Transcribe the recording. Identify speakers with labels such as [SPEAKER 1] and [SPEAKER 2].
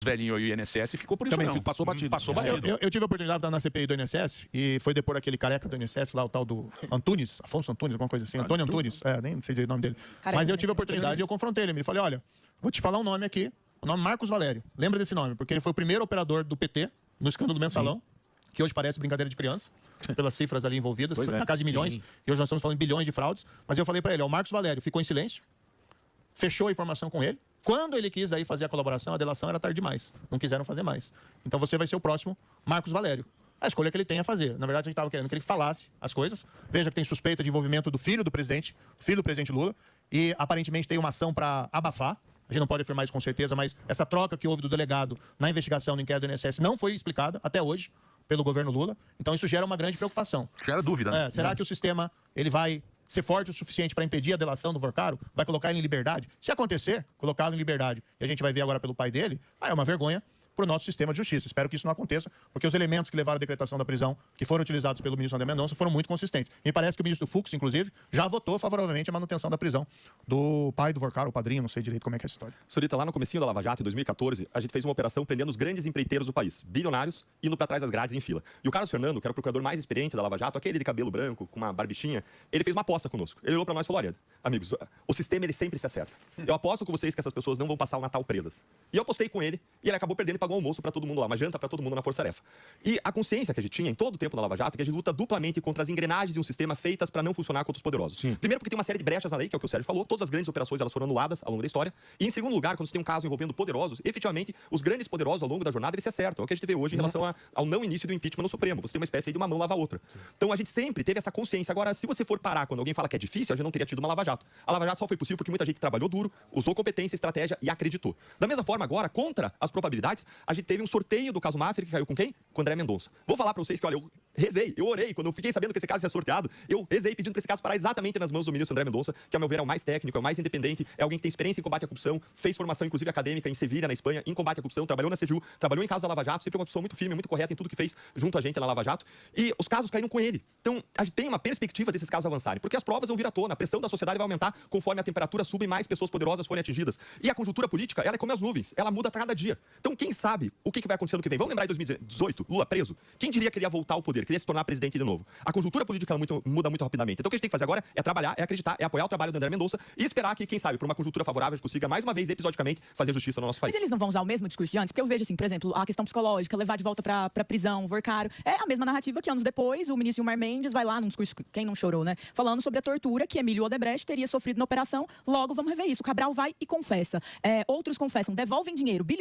[SPEAKER 1] velhinho e o INSS ficou por isso
[SPEAKER 2] Também
[SPEAKER 1] não.
[SPEAKER 2] passou batido.
[SPEAKER 1] Passou batido.
[SPEAKER 3] Eu tive a oportunidade de estar na CPI do INSS e foi depor aquele careca do INSS, lá o tal do Antunes, Afonso Antunes, alguma coisa assim, Antônio Antunes, nem sei direito o nome dele. Mas eu tive a oportunidade e eu confrontei ele, me falei, olha, vou te falar um nome aqui, o nome Marcos Valério, lembra desse nome, porque ele foi o primeiro operador do PT no escândalo do Mensalão, que hoje parece brincadeira de criança, pelas cifras ali envolvidas, na casa de milhões, e hoje nós estamos falando de bilhões de fraudes, mas eu falei para ele, o Marcos Valério ficou em silêncio, fechou a informação com ele. Quando ele quis aí fazer a colaboração, a delação era tarde demais. Não quiseram fazer mais. Então você vai ser o próximo Marcos Valério. A escolha que ele tem a fazer. Na verdade, a gente estava querendo que ele falasse as coisas. Veja que tem suspeita de envolvimento do filho do presidente Lula, e aparentemente tem uma ação para abafar. A gente não pode afirmar isso com certeza, mas essa troca que houve do delegado na investigação do inquérito do INSS não foi explicada até hoje pelo governo Lula. Então isso gera uma grande preocupação.
[SPEAKER 1] Gera dúvida, né?
[SPEAKER 3] Será que o sistema ele vai ser forte o suficiente para impedir a delação do Vorcaro? Vai colocar ele em liberdade? Se acontecer, colocá-lo em liberdade, e a gente vai ver agora pelo pai dele, é uma vergonha para o nosso sistema de justiça. Espero que isso não aconteça, porque os elementos que levaram à decretação da prisão, que foram utilizados pelo ministro André Mendonça, foram muito consistentes. Me parece que o ministro Fux, inclusive, já votou favoravelmente a manutenção da prisão do pai do Vorcaro, o padrinho, não sei direito como é que é essa história.
[SPEAKER 4] Sorita, lá no comecinho da Lava Jato, em 2014, a gente fez uma operação prendendo os grandes empreiteiros do país, bilionários, indo para trás das grades em fila. E o Carlos Fernando, que era o procurador mais experiente da Lava Jato, aquele de cabelo branco, com uma barbichinha, ele fez uma aposta conosco. Ele olhou para nós e falou, olha, amigos, o sistema ele sempre se acerta. Eu aposto com vocês que essas pessoas não vão passar o Natal presas. E eu apostei com ele, e ele acabou perdendo e pagou um almoço para todo mundo lá, uma janta para todo mundo na Força Tarefa. E a consciência que a gente tinha em todo o tempo na Lava Jato é que a gente luta duplamente contra as engrenagens de um sistema feitas para não funcionar contra os poderosos. Primeiro porque tem uma série de brechas na lei, que é o que o Sérgio falou, todas as grandes operações elas foram anuladas ao longo da história. E em segundo lugar, quando você tem um caso envolvendo poderosos, efetivamente, os grandes poderosos ao longo da jornada eles se acertam. É o que a gente vê hoje em relação ao não início do impeachment no Supremo. Você tem uma espécie aí de uma mão lava a outra. Então a gente sempre teve essa consciência. Agora, se você for parar quando alguém fala que é difícil, a gente não teria tido uma Lava Jato. A Lava Jato só foi possível porque muita gente trabalhou duro, usou competência, estratégia e acreditou. Da mesma forma, agora, contra as probabilidades, a gente teve um sorteio do caso Massari que caiu com quem? Com o André Mendonça. Vou falar pra vocês que, olha, eu rezei, eu orei. Quando eu fiquei sabendo que esse caso ia ser sorteado, eu rezei pedindo pra esse caso parar exatamente nas mãos do ministro André Mendonça, que, ao meu ver, é o mais técnico, é o mais independente, é alguém que tem experiência em combate à corrupção, fez formação, inclusive, acadêmica em Sevilha, na Espanha, em combate à corrupção, trabalhou na CEJU, trabalhou em casos da Lava Jato, sempre uma pessoa muito firme, muito correta em tudo que fez junto a gente na Lava Jato. E os casos caíram com ele. Então, a gente tem uma perspectiva desses casos avançarem, porque as provas vão vir à tona, a pressão da sociedade vai aumentar conforme a temperatura suba e mais pessoas poderosas forem atingidas. E a conjuntura política, ela é como as nuvens, ela muda a cada dia. Então, quem sabe o que vai acontecer no que vem? Vamos lembrar em 2018, Lula preso. Quem diria que ele ia voltar ao poder, que ele ia se tornar presidente de novo? A conjuntura política ela muda muito rapidamente. Então, o que a gente tem que fazer agora é trabalhar, é acreditar, é apoiar o trabalho do André Mendonça e esperar que, quem sabe, por uma conjuntura favorável, a gente consiga mais uma vez, episodicamente, fazer justiça no nosso país.
[SPEAKER 5] Mas eles não vão usar o mesmo discurso de antes? Porque eu vejo, assim, por exemplo, a questão psicológica, levar de volta pra prisão, o Vorcaro. É a mesma narrativa que anos depois o ministro Gilmar Mendes vai lá num discurso, quem não chorou, né? Falando sobre a tortura que Emílio Odebrecht teria sofrido na operação. Logo, vamos rever isso. O Cabral vai e confessa. Outros confessam, devolvem dinheiro, bilhões.